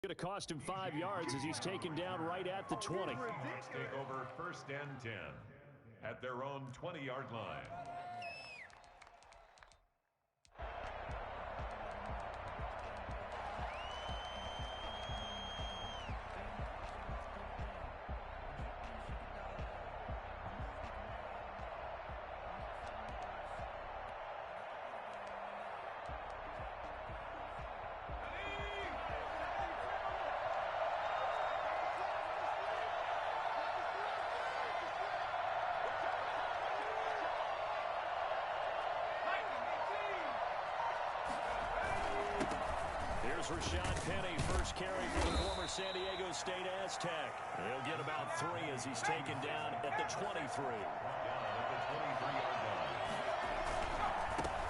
Going to cost him 5 yards as he's taken down right at the 20. Take over 1st and 10 at their own 20-yard line. Rashad Penny, first carry for the former San Diego State Aztec. He'll get about 3 as he's taken down at the 23.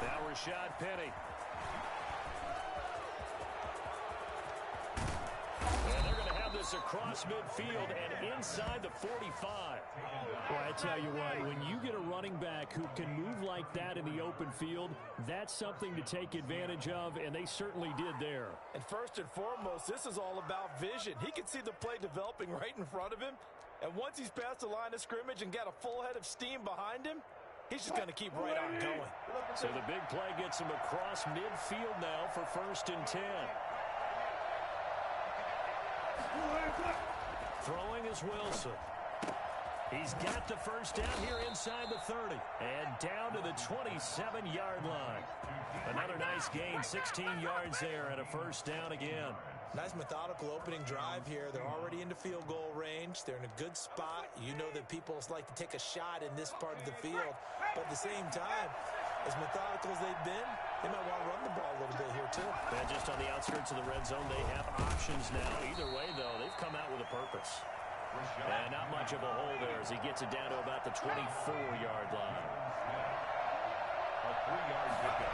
Now Rashad Penny. And they're going to have this across midfield and inside the 45. Well, I tell you what, when you get a running back who can move like that in the open field, that's something to take advantage of, and they certainly did there. And first and foremost, this is all about vision. He can see the play developing right in front of him, and once he's past the line of scrimmage and got a full head of steam behind him, he's just going to keep right on going. So the big play gets him across midfield now for 1st and 10. Throwing is Wilson. He's got the first down here inside the 30 and down to the 27-yard line. Another nice gain, 16 yards there and a first down again. Nice methodical opening drive here. They're already into field goal range. They're in a good spot. You know that people like to take a shot in this part of the field. But at the same time, as methodical as they've been, they might want to run the ball a little bit here too. And just on the outskirts of the red zone, they have options now. Either way, though, they've come out with a purpose. And not much of a hole there as he gets it down to about the 24-yard line. A 3-yard pickup.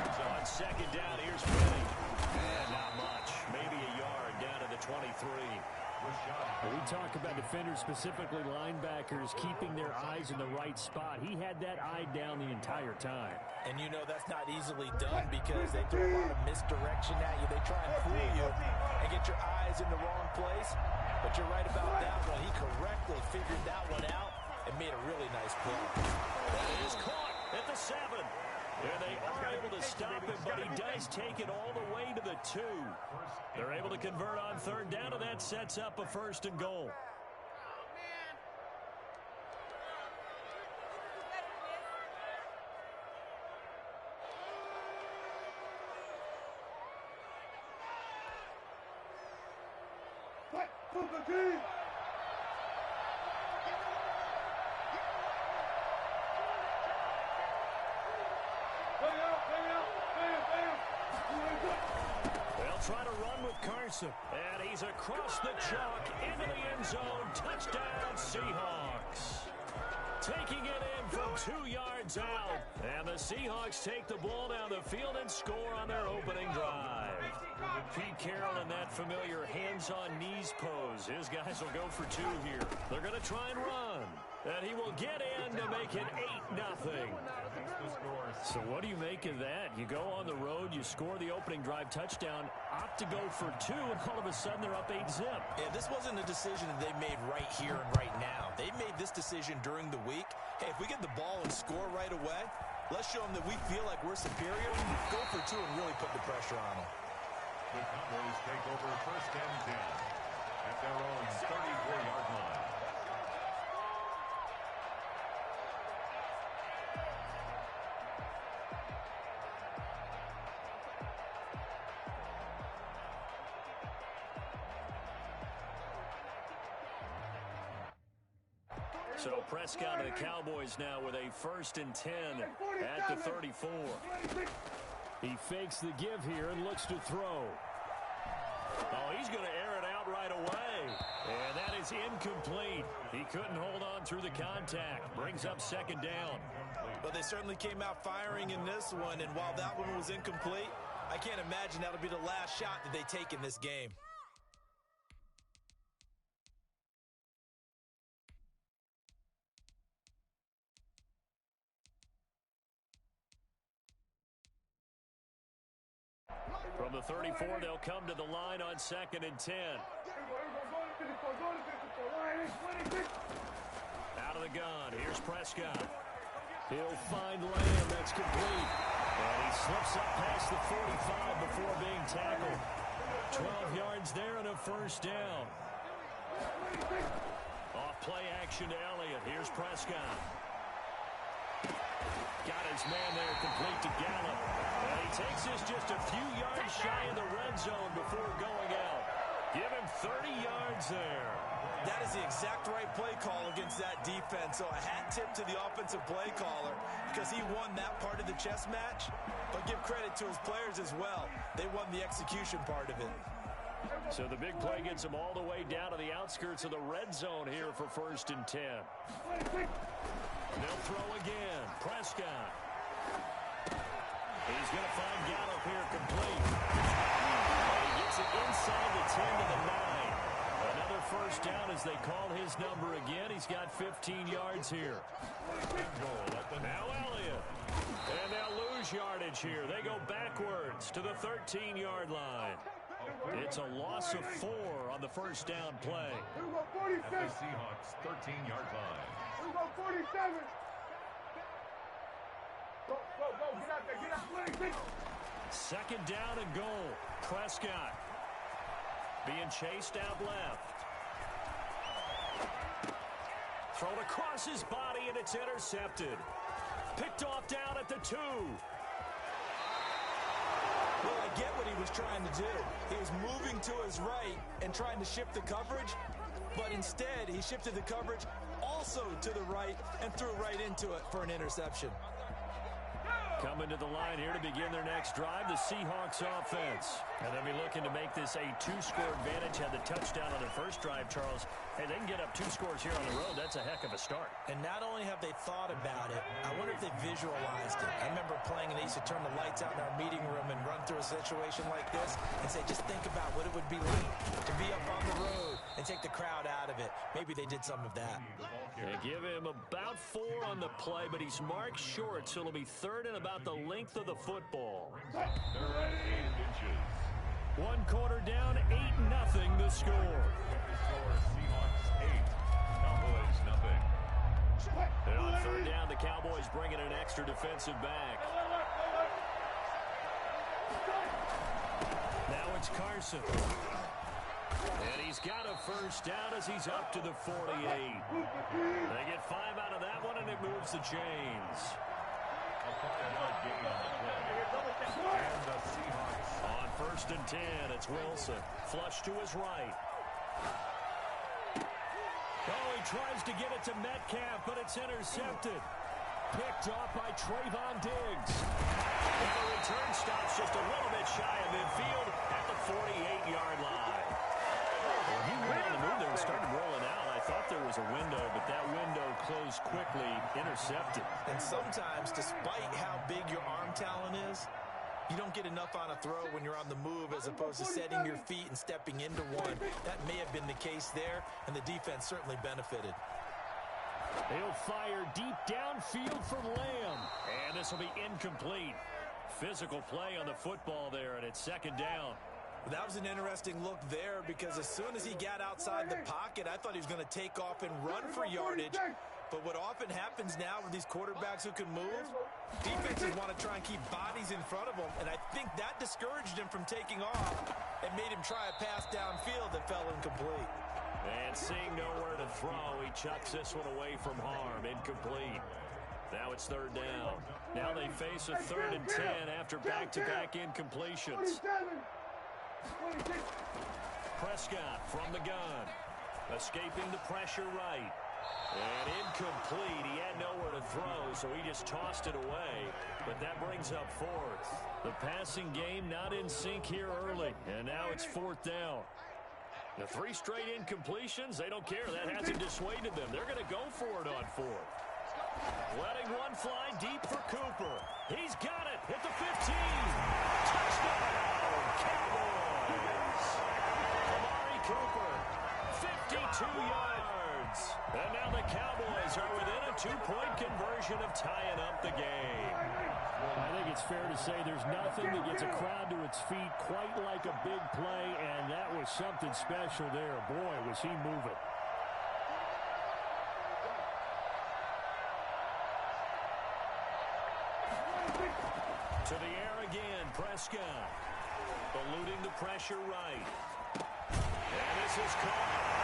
On second down, here's Penny. And not much. Maybe a yard down to the 23. We talk about defenders, specifically linebackers, keeping their eyes in the right spot. He had that eye down the entire time. And you know that's not easily done because they throw a lot of misdirection at you. They try and fool you and get your eyes in the wrong place. But you're right about that one. He correctly figured that one out and made a really nice play. That is caught at the 7. And they are able to stop him, but he does take it all the way to the 2. They're able to convert on 3rd down, and that sets up a 1st and goal. They'll try to run with Carson, and he's across the chalk into the end zone. Touchdown, Seahawks. Taking it in from 2 yards out, and the Seahawks take the ball down the field and score on their opening drive. Pete Carroll in that familiar hands-on-knees pose. His guys will go for 2 here. They're going to try and run, and he will get in to make it 8-0. So what do you make of that? You go on the road, you score the opening drive touchdown, opt to go for 2, and all of a sudden they're up 8-zip. Yeah, this wasn't a decision that they made right here and right now. They made this decision during the week. Hey, if we get the ball and score right away, let's show them that we feel like we're superior. Go for 2 and really put the pressure on them. The Cowboys take over 1st and 10 at their own 34-yard line. So Prescott and the Cowboys now with a 1st and 10 at the 34. He fakes the give here and looks to throw. Oh, he's going to air it out right away. And that is incomplete. He couldn't hold on through the contact. Brings up 2nd down. Well, they certainly came out firing in this one, and while that one was incomplete, I can't imagine that'll be the last shot that they take in this game. From the 34, they'll come to the line on 2nd and 10. Out of the gun, here's Prescott. He'll find Lamb, that's complete. And he slips up past the 45 before being tackled. 12 yards there and a first down. Off play action to Elliott. Here's Prescott. Got his man there, complete to Gallup. And he takes this just a few yards shy of the red zone before going out. Give him 30 yards there. That is the exact right play call against that defense. So a hat tip to the offensive play caller because he won that part of the chess match. But give credit to his players as well. They won the execution part of it. So the big play gets him all the way down to the outskirts of the red zone here for 1st and 10. They'll throw again. Prescott. He's going to find Gallup here complete. And he gets it inside the 10 to the 9. Another first down as they call his number again. He's got 15 yards here. Now Elliott. And they'll lose yardage here. They go backwards to the 13-yard line. It's a loss of 4 on the first down play. At the Seahawks' 13-yard line. 47. Go, get out there, get out. 2nd down and goal. Prescott being chased out left. Thrown across his body, and it's intercepted. Picked off down at the 2. Well, I get what he was trying to do. He was moving to his right and trying to shift the coverage, but instead he shifted the coverage also to the right and threw right into it for an interception. Coming to the line here to begin their next drive, the Seahawks offense. And they'll be looking to make this a 2-score advantage. Had the touchdown on their first drive, Charles. Hey, they can get up 2 scores here on the road. That's a heck of a start. And not only have they thought about it, I wonder if they visualized it. I remember playing and they used to turn the lights out in our meeting room and run through a situation like this and say, just think about what it would be like to be up on the road and take the crowd out of it. Maybe they did some of that. They give him about 4 on the play, but he's marked short, so it'll be 3rd and about the length of the football. 3rd and 8 inches. 1 quarter down, 8-0 the score. Seahawks 8, Cowboys nothing. And on 3rd down, the Cowboys bringing an extra defensive back. Now it's Carson. And he's got a first down as he's up to the 48. They get 5 out of that one, and it moves the chains. A 5-yard gain on the play. And the Seahawks. On 1st and 10, it's Wilson. Flush to his right. Oh, he tries to get it to Metcalf, but it's intercepted. Picked off by Trayvon Diggs. And the return stops just a little bit shy of midfield at the 48-yard line. Well, he went on the move there and started rolling out. I thought there was a window, but that window closed quickly, intercepted. And sometimes, despite how big your arm talent is, you don't get enough on a throw when you're on the move as opposed to setting your feet and stepping into one. That may have been the case there, and the defense certainly benefited. He'll fire deep downfield for Lamb. And this will be incomplete. Physical play on the football there, and it's 2nd down. That was an interesting look there because as soon as he got outside the pocket, I thought he was going to take off and run for yardage. But what often happens now with these quarterbacks who can move, defenses want to try and keep bodies in front of them, and I think that discouraged him from taking off and made him try a pass downfield that fell incomplete. And seeing nowhere to throw, he chucks this one away from harm, incomplete. Now it's 3rd down. Now they face a 3rd and 10 after back-to-back incompletions. Prescott from the gun, escaping the pressure right. And incomplete. He had nowhere to throw, so he just tossed it away. But that brings up 4th. The passing game not in sync here early, and now it's 4th down. The 3 straight incompletions, they don't care. That hasn't dissuaded them. They're going to go for it on 4th. Letting one fly deep for Cooper. He's got it at the 15. Touchdown, Cowboys. Amari Cooper, 52 yards. And now the Cowboys are within a 2-point conversion of tying up the game. I think it's fair to say there's nothing that gets a crowd to its feet quite like a big play, and that was something special there. Boy, was he moving. To the air again, Prescott. Eluding the pressure right. And this is caught.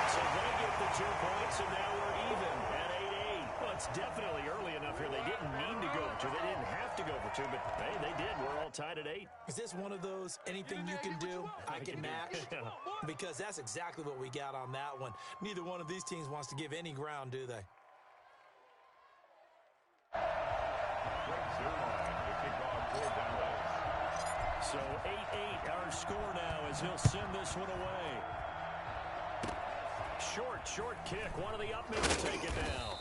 So they get the 2 points, and now we're even at 8-8. Well, it's definitely early enough here. They didn't mean to go for 2. They didn't have to go for 2, but hey, they did. We're all tied at 8. Is this one of those anything you can do, I can match? Because that's exactly what we got on that one. Neither one of these teams wants to give any ground, do they? So 8-8 our score now as he'll send this one away. Short kick. One of the up men will take it down.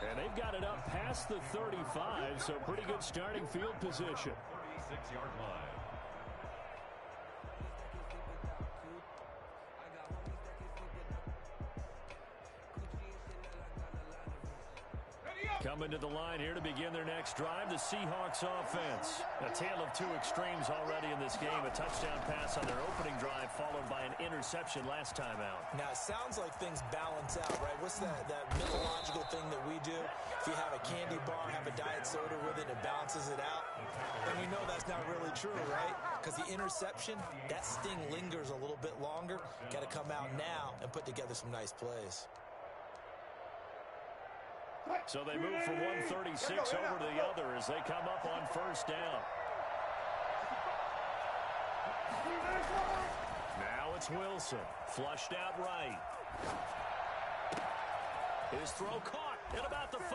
And they've got it up past the 35, so pretty good starting field position. 36-yard line. Coming to the line here to begin their next drive, the Seahawks offense. A tale of 2 extremes already in this game. A touchdown pass on their opening drive, followed by an interception last time out. Now, it sounds like things balance out, right? What's that mythological thing that we do? If you have a candy bar, have a diet soda with it, it balances it out. And we know that's not really true, right? Because the interception, that sting lingers a little bit longer. Got to come out now and put together some nice plays. So they move from 136 over to the other as they come up on first down. Now it's Wilson. Flushed out right. His throw caught at about the 5.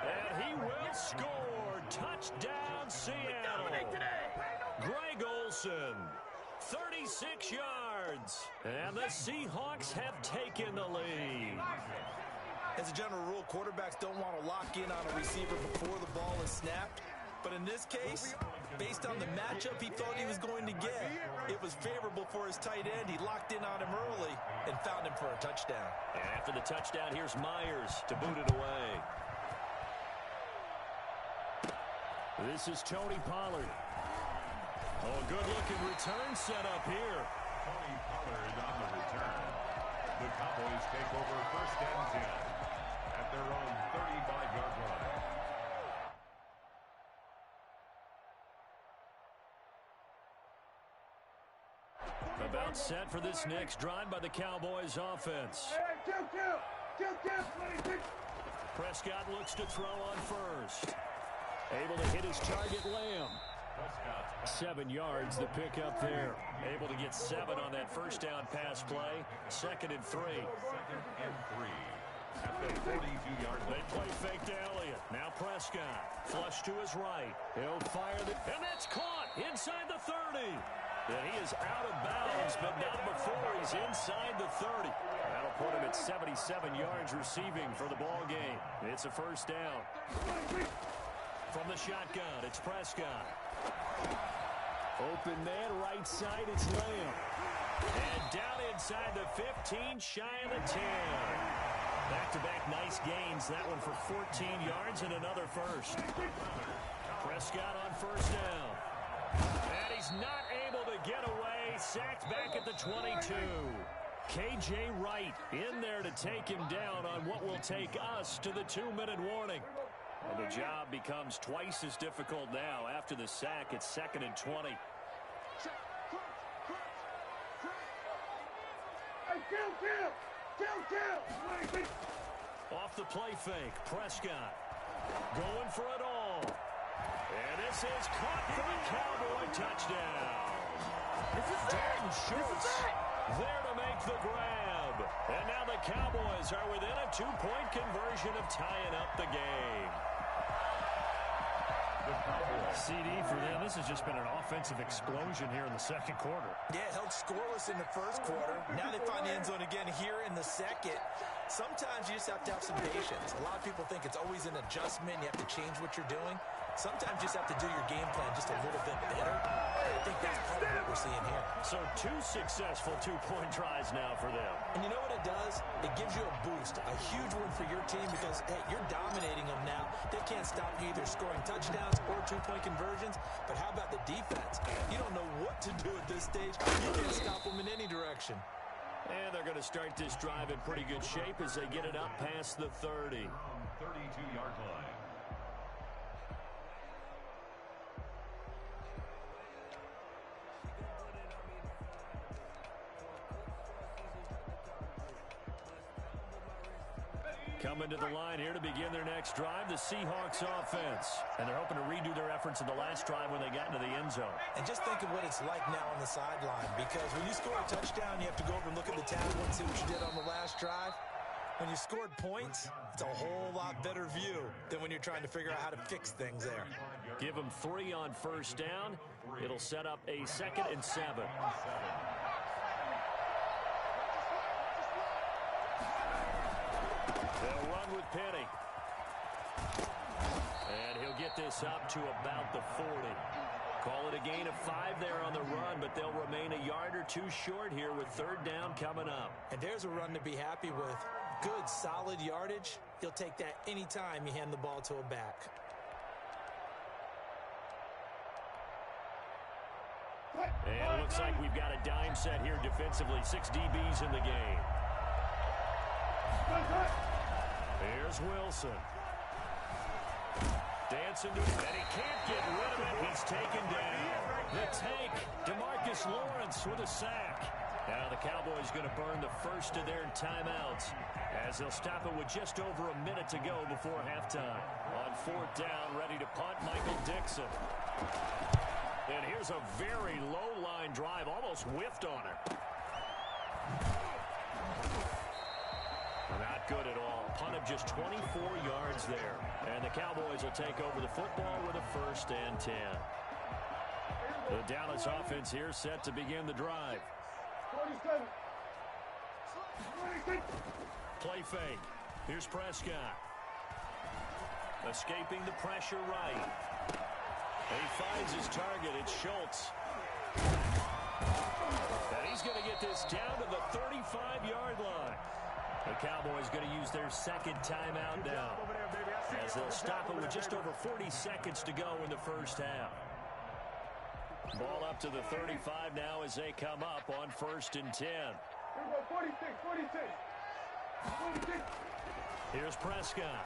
And he will score. Touchdown, Seattle. Greg Olsen. 36 yards. And the Seahawks have taken the lead. As a general rule, quarterbacks don't want to lock in on a receiver before the ball is snapped. But in this case, based on the matchup he thought he was going to get, it was favorable for his tight end. He locked in on him early and found him for a touchdown. And after the touchdown, here's Myers to boot it away. This is Tony Pollard. Oh, a good-looking return set up here. Tony Pollard on the return. The Cowboys take over first and 10 at their own 35-yard line. About set for this next drive by the Cowboys offense. Prescott looks to throw on first. Able to hit his target, Lamb. 7 yards the pick up there. Able to get 7 on that first down pass play. 2nd and 3. At the 42-yard line. They play fake to Elliott. Now Prescott. Flush to his right. He'll fire the... And that's caught inside the 30. And he is out of bounds, but not before he's inside the 30. That'll put him at 77 yards receiving for the ball game. It's a first down. From the shotgun, it's Prescott. Open man, right side, it's Lamb. And down inside the 15, shy of the 10. Back-to-back nice gains. That one for 14 yards and another first. Prescott on first down. And he's not able to get away. Sacked back at the 22. K.J. Wright in there to take him down on what will take us to the 2-minute warning. And the job becomes twice as difficult now. After the sack, it's 2nd and 20. Off the play fake, Prescott going for it all. And this is caught for a Cowboy touchdown. Dalton Schultz there to make the grab. And now the Cowboys are within a 2-point conversion of tying up the game. CD for them. This has just been an offensive explosion here in the second quarter. Yeah, held scoreless in the first quarter. Now they find the end zone again here in the second. Sometimes you just have to have some patience. A lot of people think it's always an adjustment. You have to change what you're doing. Sometimes you just have to do your game plan just a little bit better. I think that's part of what we're seeing here. So 2 successful two-point tries now for them. And you know what it does? It gives you a boost, a huge one for your team because, hey, you're dominating them now. They can't stop you either scoring touchdowns or two-point conversions. But how about the defense? You don't know what to do at this stage. You can't stop them in any direction. And they're going to start this drive in pretty good shape as they get it up past the 30. 32-yard line. Coming to the line here to begin their next drive, the Seahawks offense. And they're hoping to redo their efforts in the last drive when they got into the end zone. And just think of what it's like now on the sideline, because when you score a touchdown, you have to go over and look at the tablet and see what you did on the last drive. When you scored points, it's a whole lot better view than when you're trying to figure out how to fix things there. Give them 3 on first down. It'll set up a 2nd and 7. They'll run with Penny. And he'll get this up to about the 40. Call it a gain of 5 there on the run, but they'll remain a yard or 2 short here with 3rd down coming up. And there's a run to be happy with. Good, solid yardage. He'll take that anytime you hand the ball to a back. And it looks like we've got a dime set here defensively. 6 DBs in the game. Here's Wilson. Dancing to it, and he can't get rid of it. He's taken down. The tank, DeMarcus Lawrence with a sack. Now the Cowboys going to burn the first of their timeouts as they'll stop it with just over a minute to go before halftime. On 4th down, ready to punt, Michael Dixon. And here's a very low-line drive, almost whiffed on it. Not good at all. Punt of just 24 yards there. And the Cowboys will take over the football with a 1st and 10. The Dallas offense here set to begin the drive. 47. Play fake. Here's Prescott. Escaping the pressure right. And he finds his target. It's Schultz. And he's going to get this down to the 35-yard line. The Cowboys going to use their 2nd timeout now, as they'll stop it with just over 40 seconds to go in the first half. Ball up to the 35 now as they come up on 1st and 10. 46. Here's Prescott.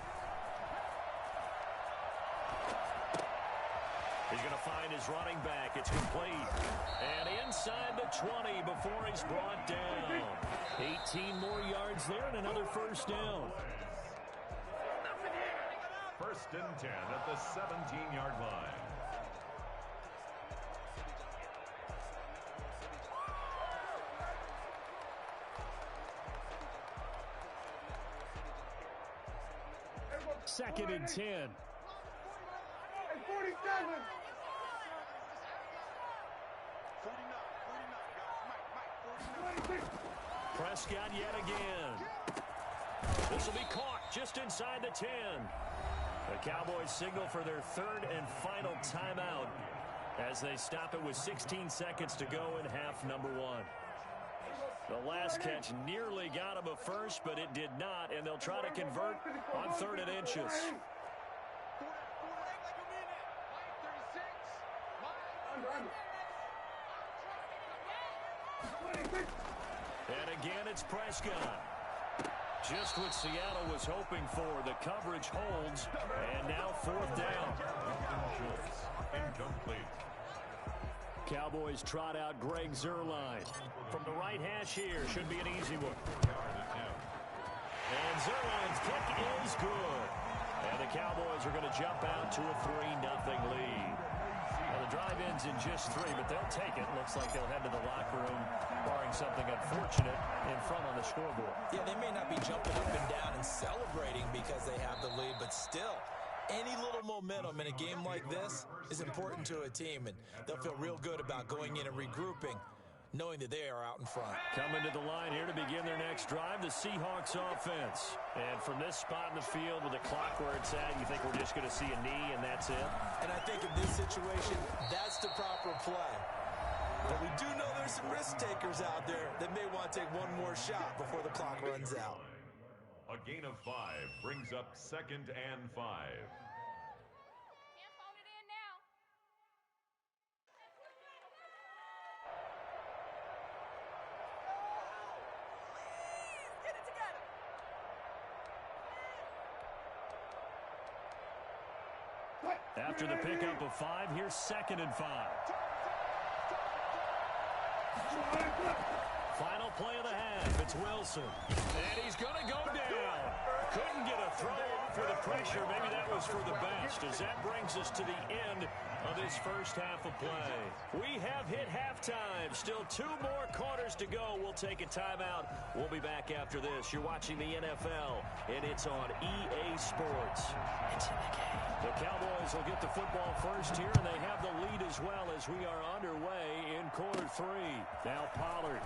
He's going to find his running back. It's complete. And inside the 20 before he's brought down. 18 more yards there and another 1st down. 1st and 10 at the 17-yard line. Second and 10. 47. Prescott yet again. This will be caught just inside the 10. The Cowboys signal for their 3rd and final timeout as they stop it with 16 seconds to go in half number 1. The last catch nearly got him a first, but it did not, and they'll try to convert on 3rd and inches. And again, it's Prescott. Just what Seattle was hoping for. The coverage holds, and now 4th down. Incomplete. Cowboys trot out Greg Zuerlein. From the right hash here, should be an easy one. And Zuerlein's kick is good. And the Cowboys are going to jump out to a 3-0 lead. Now the drive ends in just 3, but they'll take it. Looks like they'll head to the locker room, barring something unfortunate, in front on the scoreboard. Yeah, they may not be jumping up and down and celebrating because they have the lead, but still, any little momentum in a game like this is important to a team, and they'll feel real good about going in and regrouping knowing that they are out in front. Coming to the line here to begin their next drive, the Seahawks offense. And from this spot in the field with the clock where it's at, you think we're just going to see a knee and that's it? And I think in this situation, that's the proper play. But we do know there's some risk takers out there that may want to take one more shot before the clock runs out. A gain of 5 brings up 2nd and 5. Can't phone it in now. Please get it together. After the pickup of 5, here's 2nd and 5. Final play of the half. It's Wilson. And he's going to go down. Couldn't get a throw off for the pressure. Maybe that was for the best, as that brings us to the end of this first half of play. We have hit halftime. Still 2 more quarters to go. We'll take a timeout. We'll be back after this. You're watching the NFL, and it's on EA Sports. It's in the game. The Cowboys will get the football first here, and they have the lead as well as we are underway in quarter 3. Now Pollard.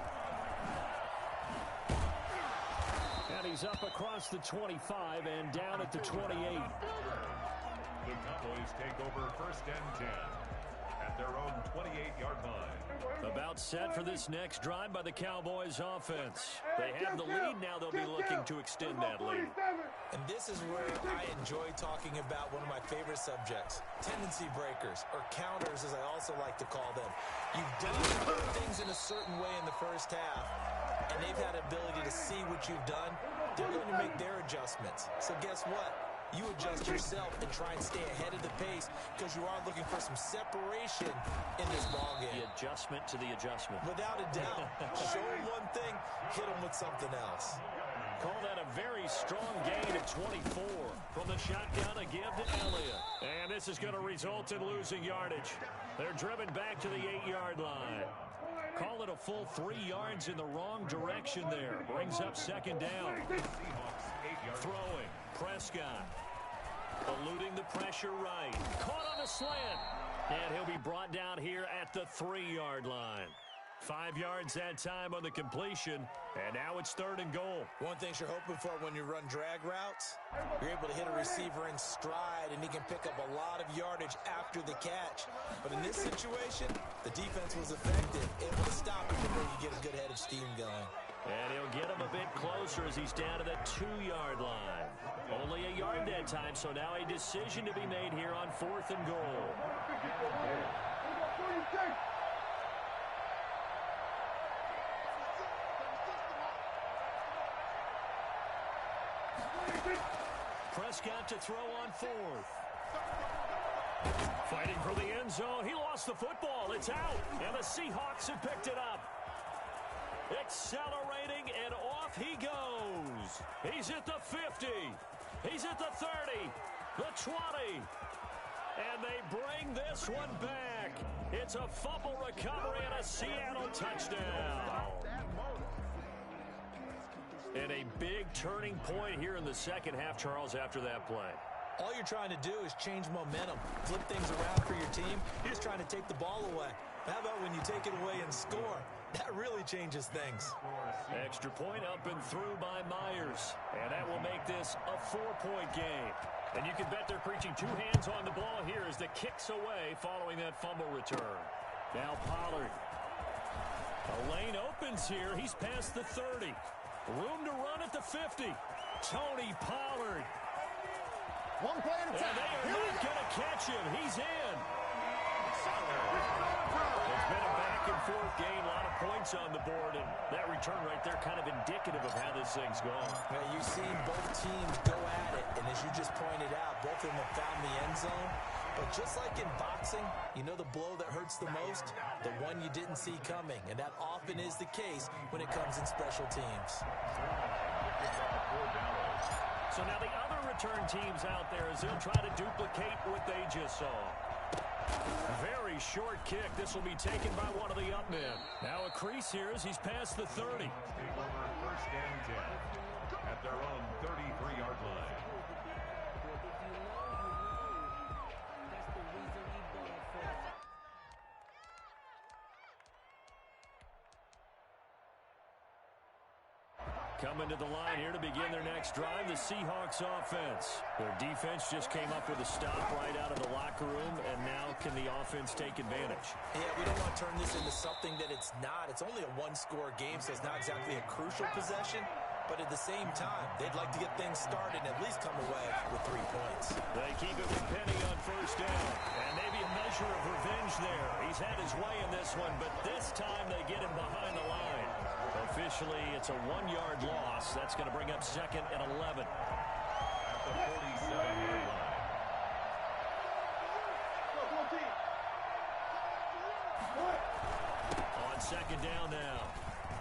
And he's up across the 25 and down at the 28. The Cowboys take over 1st and 10 at their own 28-yard line. About set for this next drive by the Cowboys offense. They have the lead now. They'll be looking to extend that lead. And this is where I enjoy talking about one of my favorite subjects, tendency breakers, or counters as I also like to call them. You've done things in a certain way in the first half, and they've had the ability to see what you've done. They're going to make their adjustments. So guess what? You adjust yourself and try and stay ahead of the pace because you are looking for some separation in this ballgame. The adjustment to the adjustment. Without a doubt. Show them one thing, hit them with something else. Call that a very strong gain at 24. From the shotgun, a give to Elliott. And this is going to result in losing yardage. They're driven back to the 8-yard line. Call it a full 3 yards in the wrong direction there. Brings up 2nd down. Throwing. Prescott. Eluding the pressure right. Caught on a slant. And he'll be brought down here at the 3-yard line. 5 yards that time on the completion. And now it's 3rd and goal. One thing you're hoping for when you run drag routes, you're able to hit a receiver in stride, and he can pick up a lot of yardage after the catch. But in this situation, the defense was effective, able to stop him before you get a good head of steam going. And he'll get him a bit closer as he's down to the 2-yard line. Only a yard that time, so now a decision to be made here on 4th and goal. Prescott to throw on 4th. Fighting for the end zone. He lost the football. It's out. And the Seahawks have picked it up. Accelerating, and off he goes. He's at the 50. He's at the 30. The 20. And they bring this one back. It's a fumble recovery and a Seattle touchdown. And a big turning point here in the second half, Charles, after that play. All you're trying to do is change momentum, flip things around for your team. You're just trying to take the ball away. How about when you take it away and score? That really changes things. Extra point up and through by Myers. And that will make this a 4-point game. And you can bet they're preaching 2 hands on the ball here as the kick's away following that fumble return. Now Pollard. A lane opens here. He's past the 30. Room to run at the 50. Tony Pollard. One play at a time. And they are not going to catch him. He's in. It's been a back-and-forth game. A lot of points on the board. And that return right there kind of indicative of how this thing's going. Now, you've seen both teams go at it. And as you just pointed out, both of them have found the end zone. But just like in boxing, you know the blow that hurts the most? The one you didn't see coming. And that often is the case when it comes in special teams. So now the other return teams out there as they'll try to duplicate what they just saw. Very short kick. This will be taken by one of the up men. Now a crease here as he's past the 30. Take over 1st and 10 at their own 33-yard line. Coming to the line here to begin their next drive, the Seahawks offense. Their defense just came up with a stop right out of the locker room, and now can the offense take advantage? Yeah, we don't want to turn this into something that it's not. It's only a one-score game, so it's not exactly a crucial possession. But at the same time, they'd like to get things started and at least come away with 3 points. They keep it with Penny on first down. And maybe a measure of revenge there. He's had his way in this one, but this time they get him behind the line. Officially, it's a 1-yard loss. That's going to bring up 2nd and 11. At the 47-yard line. On 2nd down now.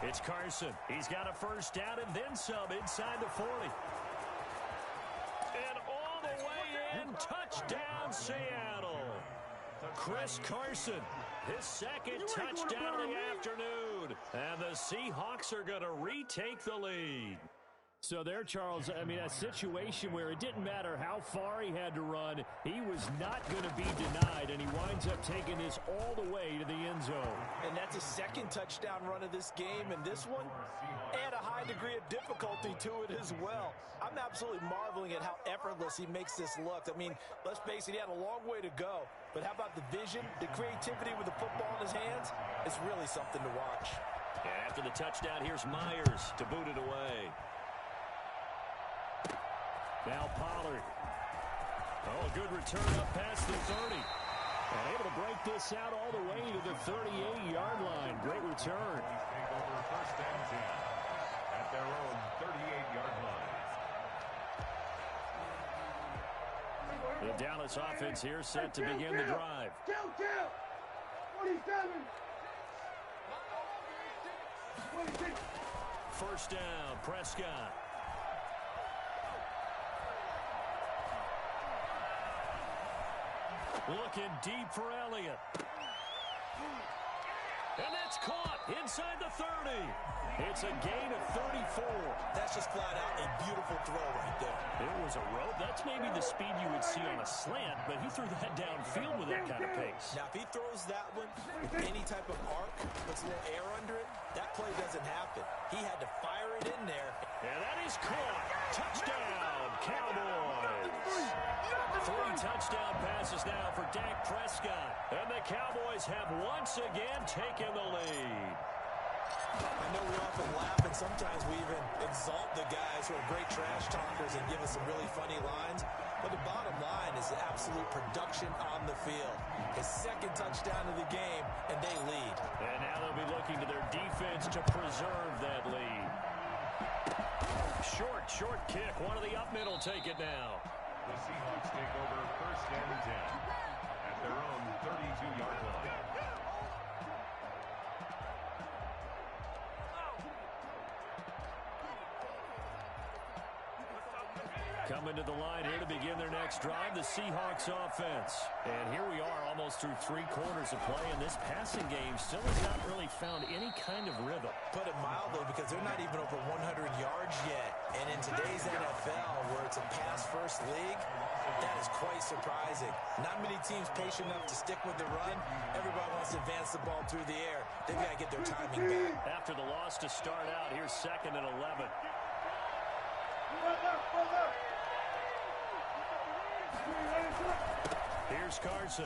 It's Carson. He's got a first down and then some inside the 40. And all the way in, touchdown Seattle. Chris Carson, his 2nd touchdown of the afternoon. And the Seahawks are going to retake the lead. So there, Charles, I mean, a situation where it didn't matter how far he had to run, he was not going to be denied, and he winds up taking this all the way to the end zone. And that's a 2nd touchdown run of this game, and this one had a high degree of difficulty to it as well. I'm absolutely marveling at how effortless he makes this look. I mean, let's face it, he had a long way to go, but how about the vision, the creativity with the football in his hands? It's really something to watch. And after the touchdown, here's Myers to boot it away. Now Pollard. Oh, a good return up past the 30. And able to break this out all the way to the 38-yard line. Great return. Take over 1st and 10 at their own 38-yard line. The Dallas offense here set to begin the drive. 47. First down, Prescott. Looking deep for Elliott. And that's caught inside the 30. It's a gain of 34. That's just flat out a beautiful throw right there. It was a rope. That's maybe the speed you would see on a slant, but he threw that downfield with that kind of pace. Now, if he throws that one with any type of arc, puts a little air under it, that play doesn't happen. He had to fire it in there. And that is caught. Touchdown, Cowboys. 3 touchdown passes now for Dak Prescott. And the Cowboys have once again taken the lead. I know we often laugh, and sometimes we even exalt the guys who are great trash talkers and give us some really funny lines. But the bottom line is the absolute production on the field. His 2nd touchdown of the game, and they lead. And now they'll be looking to their defense to preserve that lead. Short kick. One of the up middle take it now. The Seahawks take over 1st and 10 at their own 32-yard line. Coming to the line here to begin their next drive, the Seahawks offense. And here we are almost through 3 quarters of play, and this passing game still has not really found any kind of rhythm. Put it mildly, because they're not even over 100 yards yet. And in today's NFL, where it's a pass-first league, that is quite surprising. Not many teams patient enough to stick with the run. Everybody wants to advance the ball through the air. They've got to get their timing back. After the loss to start out, here's 2nd and 11. Here's Carson.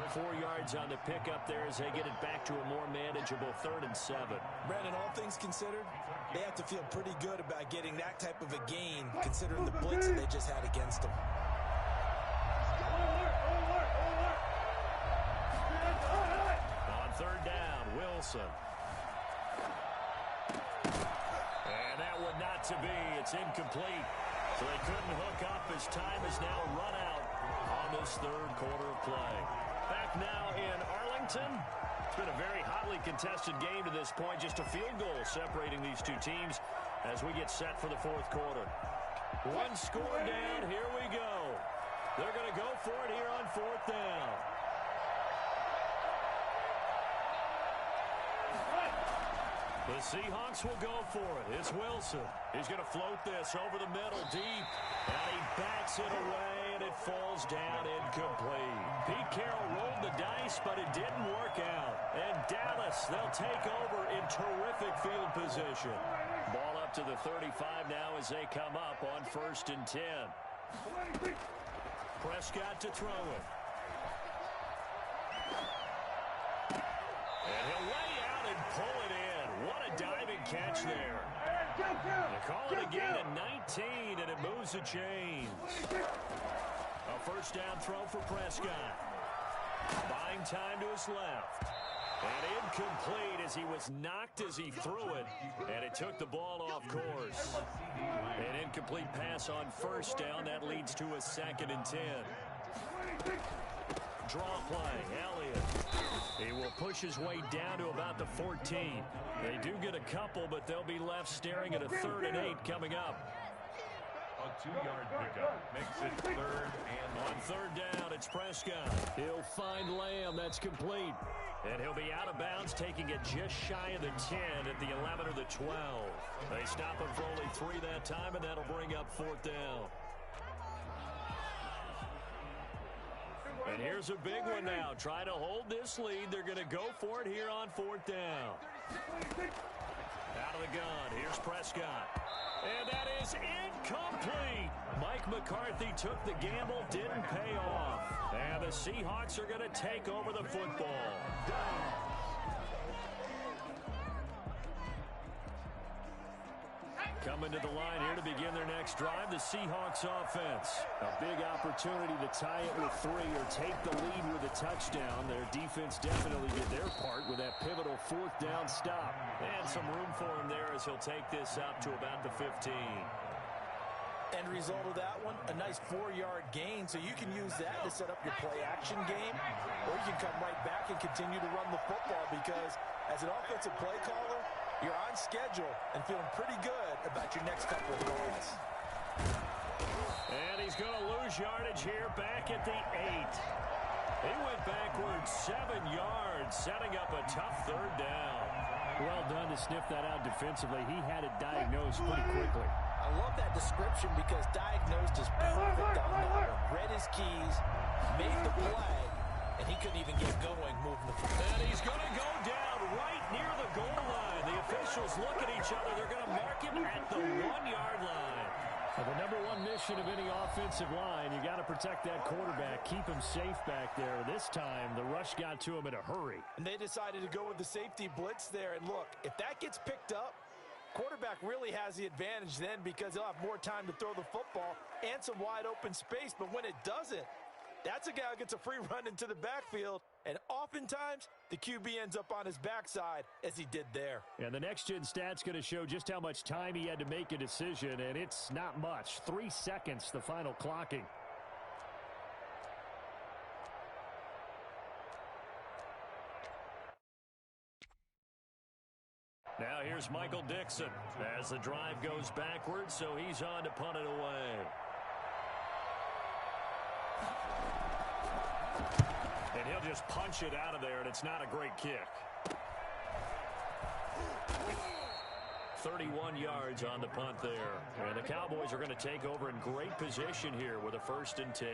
4 yards on the pickup there as they get it back to a more manageable 3rd and 7. Brandon, all things considered, they have to feel pretty good about getting that type of a gain, considering the blitz that they just had against them. On 3rd down, Wilson. And that one not to be. It's incomplete. So they couldn't hook up as time has now run out on this 3rd quarter of play. Back now in Arlington. It's been a very hotly contested game to this point. Just a field goal separating these 2 teams as we get set for the 4th quarter. 1 score down. Here we go. They're going to go for it here on 4th down. The Seahawks will go for it. It's Wilson. He's going to float this over the middle deep. And he backs it away, and it falls down incomplete. Pete Carroll rolled the dice, but it didn't work out. And Dallas, they'll take over in terrific field position. position. Ball up to the 35 now as they come up on 1st and 10. Prescott to throw it. And he'll lay out and pull it in. What a diving catch there. They call it a gain of 19, and it moves the chains. A 1st down throw for Prescott. Buying time to his left. And incomplete as he was knocked as he threw it. And it took the ball off course. An incomplete pass on 1st down. That leads to a 2nd and 10. Draw play, Elliott. He will push his way down to about the 14. They do get a couple, but they'll be left staring at a 3rd and 8 coming up. A 2-yard pickup makes it 3rd and on 3rd down, it's Prescott. He'll find Lamb. That's complete. And he'll be out of bounds, taking it just shy of the 10 at the 11 or the 12. They stop him for only 3 that time, and that'll bring up 4th down. And here's a big one now. Trying to hold this lead. They're going to go for it here on 4th down. Out of the gun. Here's Prescott. And that is incomplete. Mike McCarthy took the gamble, didn't pay off. And the Seahawks are going to take over the football. Coming to the line here to begin their next drive, the Seahawks offense. A big opportunity to tie it with 3 or take the lead with a touchdown. Their defense definitely did their part with that pivotal 4th down stop. And some room for him there as he'll take this up to about the 15. End result of that one, a nice 4-yard gain, so you can use that to set up your play-action game, or you can come right back and continue to run the football because as an offensive play caller, you're on schedule and feeling pretty good about your next couple of calls. And he's going to lose yardage here back at the 8. He went backwards 7 yards, setting up a tough 3rd down. Well done to sniff that out defensively. He had it diagnosed pretty quickly. I love that description because diagnosed is perfect on that one. Read his keys, made the play, and he couldn't even get going moving the football. And he's going to go down right near the goal line. The officials look at each other. They're going to mark him at the 1-yard line. Well, the number 1 mission of any offensive line, you got to protect that quarterback, keep him safe back there. This time, the rush got to him in a hurry. And they decided to go with the safety blitz there. And look, if that gets picked up, quarterback really has the advantage then because he'll have more time to throw the football and some wide open space. But when it doesn't, that's a guy who gets a free run into the backfield. And oftentimes, the QB ends up on his backside as he did there. And the Next Gen stat's going to show just how much time he had to make a decision, and it's not much. 3 seconds, the final clocking. Now here's Michael Dixon as the drive goes backwards, so he's on to punt it away. And he'll just punch it out of there, and it's not a great kick. 31 yards on the punt there. And the Cowboys are going to take over in great position here with a 1st and 10.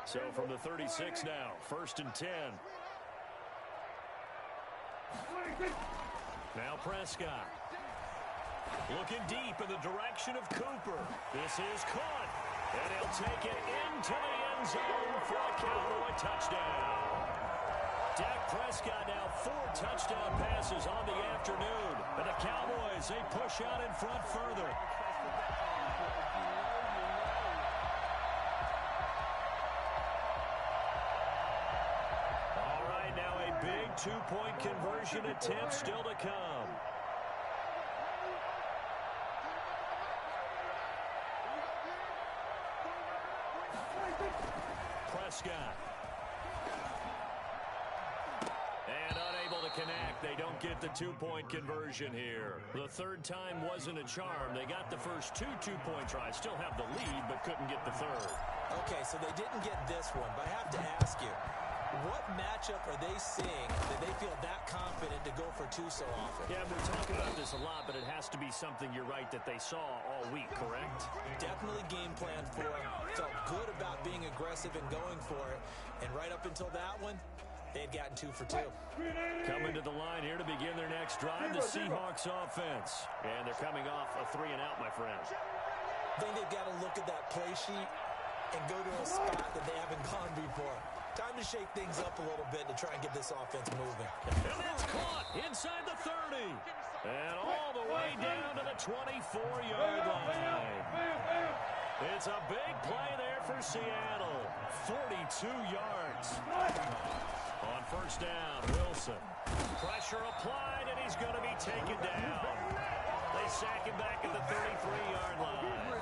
So from the 36 now, 1st and 10. Now Prescott. Looking deep in the direction of Cooper. This is caught. And he'll take it into the end zone for a Cowboy touchdown. Dak Prescott now 4 touchdown passes on the afternoon. And the Cowboys, they push out in front further. All right, now a big 2-point conversion attempt still to come. Prescott. And unable to connect. They don't get the 2-point conversion here. The 3rd time wasn't a charm. They got the first 2 2-point tries. Still have the lead, but couldn't get the 3rd. Okay, so they didn't get this one, but I have to ask you, what matchup are they seeing that they feel that confident to go for 2 so often? Yeah, we're talking about this a lot, but it has to be something, you're right, that they saw all week, correct? Definitely game plan for it. Felt good about being aggressive and going for it. And right up until that one, they had gotten 2 for 2. Coming to the line here to begin their next drive, the Seahawks offense. And they're coming off a 3-and-out, my friend. I think they've got to look at that play sheet and go to a spot that they haven't gone before. Time to shake things up a little bit to try and get this offense moving. And that's caught inside the 30. And all the way down to the 24-yard line. It's a big play there for Seattle. 42 yards. On first down, Wilson. Pressure applied, and he's going to be taken down. They sack him back at the 33-yard line.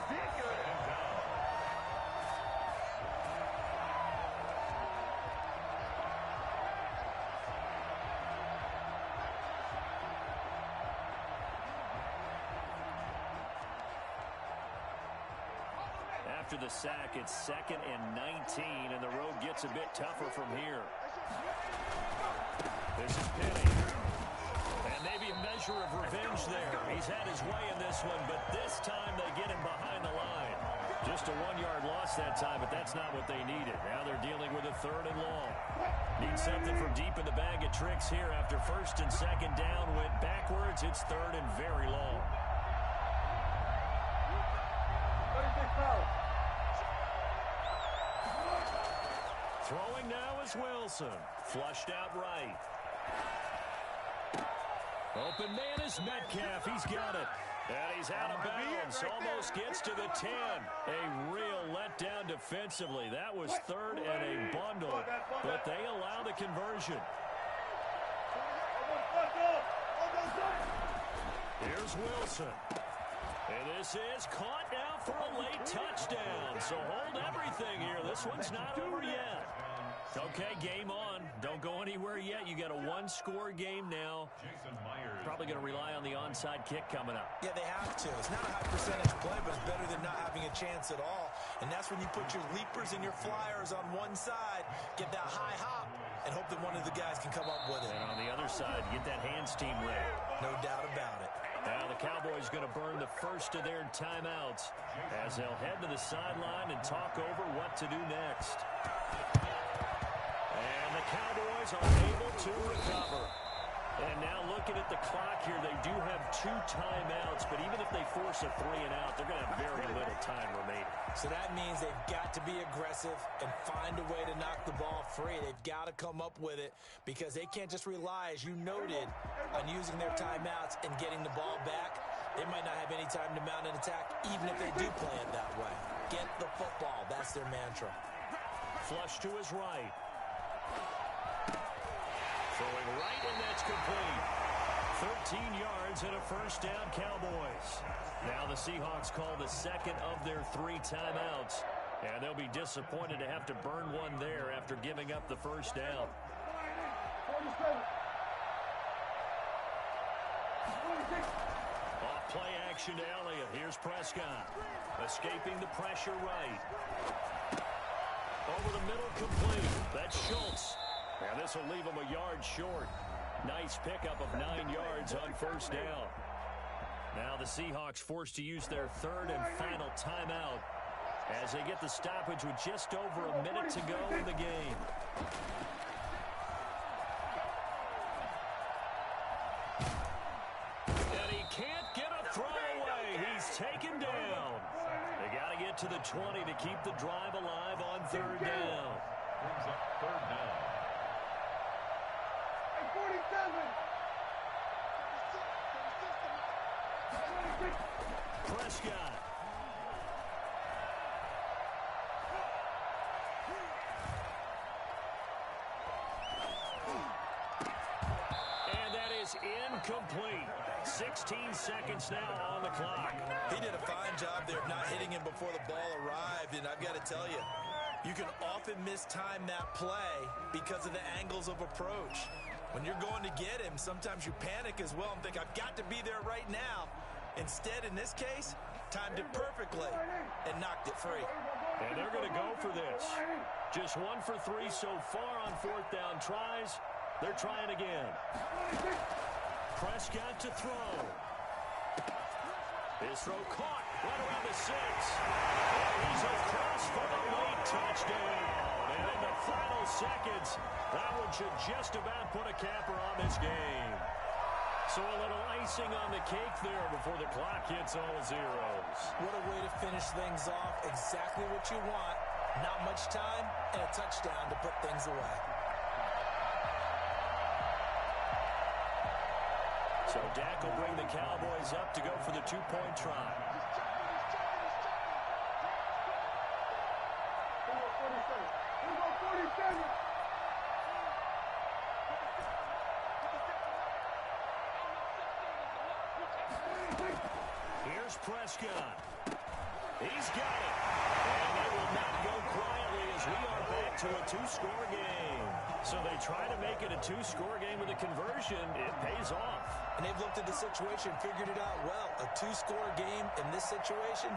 After the sack, it's 2nd and 19, and the road gets a bit tougher from here. This is Penny. And maybe a measure of revenge there. He's had his way in this one, but this time they get him behind the line. Just a 1-yard loss that time, but that's not what they needed. Now they're dealing with a 3rd and long. Need something from deep in the bag of tricks here. After 1st and 2nd down went backwards, it's 3rd and very long. Throwing now is Wilson. Flushed out right. Open man is Metcalf. He's got it. And he's out of bounds. Almost gets to the 10. A real letdown defensively. That was 3rd and a bundle. But they allow the conversion. Here's Wilson. And this is caught now for a late touchdown. So hold everything here. This one's not over yet. Okay, game on. Don't go anywhere yet. You got a 1-score game now. Probably going to rely on the onside kick coming up. Yeah, they have to. It's not a high percentage play, but it's better than not having a chance at all. And that's when you put your leapers and your flyers on one side, get that high hop, and hope that one of the guys can come up with it. And on the other side, get that hands team ready. No doubt about it. Now the Cowboys going to burn the first of their timeouts as they'll head to the sideline and talk over what to do next. And the Cowboys are able to recover. And now looking at the clock here, they do have 2 timeouts, but even if they force a 3-and-out, they're going to have very little time remaining. So that means they've got to be aggressive and find a way to knock the ball free. They've got to come up with it because they can't just rely, as you noted, on using their timeouts and getting the ball back. They might not have any time to mount an attack, even if they do play it that way. Get the football. That's their mantra. Flush to his right. Throwing right, and that's complete. 13 yards and a first down, Cowboys. Now the Seahawks call the second of their 3 timeouts. And they'll be disappointed to have to burn one there after giving up the first down. Off play action to Elliott. Here's Prescott. Escaping the pressure right. Over the middle, complete. That's Schultz. And this will leave him a yard short. Nice pickup of 9 yards on first down. Now the Seahawks forced to use their 3rd and final timeout as they get the stoppage with just over a minute to go in the game. And he can't get a throw away. He's taken down. They got to get to the 20 to keep the drive alive on 3rd down. Brings up 3rd down. Prescott. And that is incomplete. 16 seconds now on the clock. He did a fine job there of not hitting him before the ball arrived, and I've got to tell you, you can often mistime that play because of the angles of approach. When you're going to get him, sometimes you panic as well and think, I've got to be there right now. Instead, in this case, timed it perfectly and knocked it free. And they're going to go for this. Just 1 for 3 so far on 4th down tries. They're trying again. Prescott to throw. His throw caught right around the 6. And he's across for the late touchdown. And in the final seconds, that one should just about put a capper on this game. So a little icing on the cake there before the clock hits all zeros. What a way to finish things off. Exactly what you want. Not much time and a touchdown to put things away. So Dak will bring the Cowboys up to go for the two-point try. Here's Prescott. He's got it. And they will not go quietly as we are back to a two-score game. So they try to make it a two-score game with a conversion. It pays off. And they've looked at the situation, figured it out well. A two-score game in this situation,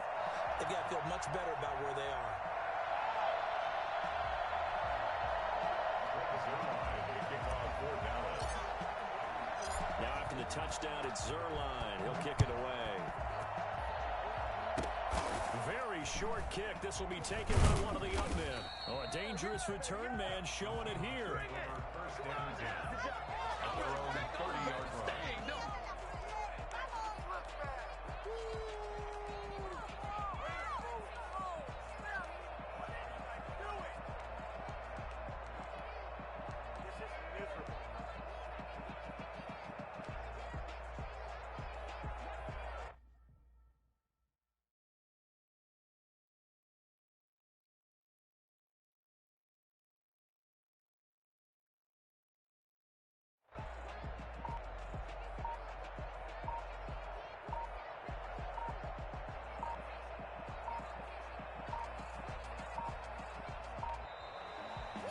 they've got to feel much better about where they are. Now after the touchdown, it's Zerline. He'll kick it away. Very short kick. This will be taken by one of the young men. Oh, a dangerous return man showing it here. First down, on their own 30-yard line.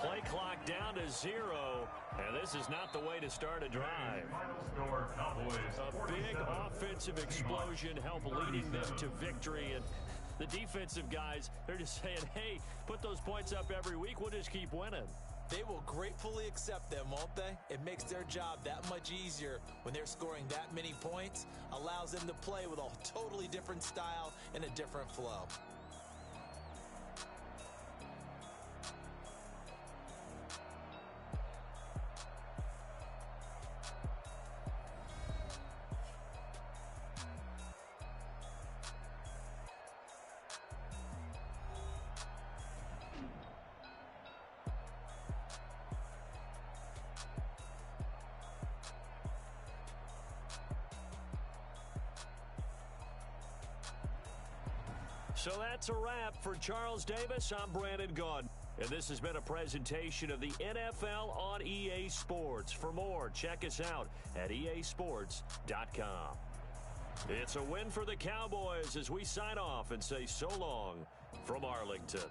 Play clock down to 0, and this is not the way to start a drive. A big offensive explosion helped leading them to victory, and the defensive guys, they're just saying, hey, put those points up every week, we'll just keep winning. They will gratefully accept them, won't they? It makes their job that much easier when they're scoring that many points, allows them to play with a totally different style and a different flow. So that's a wrap for Charles Davis. I'm Brandon Gaudin. And this has been a presentation of the NFL on EA Sports. For more, check us out at easports.com. It's a win for the Cowboys as we sign off and say so long from Arlington.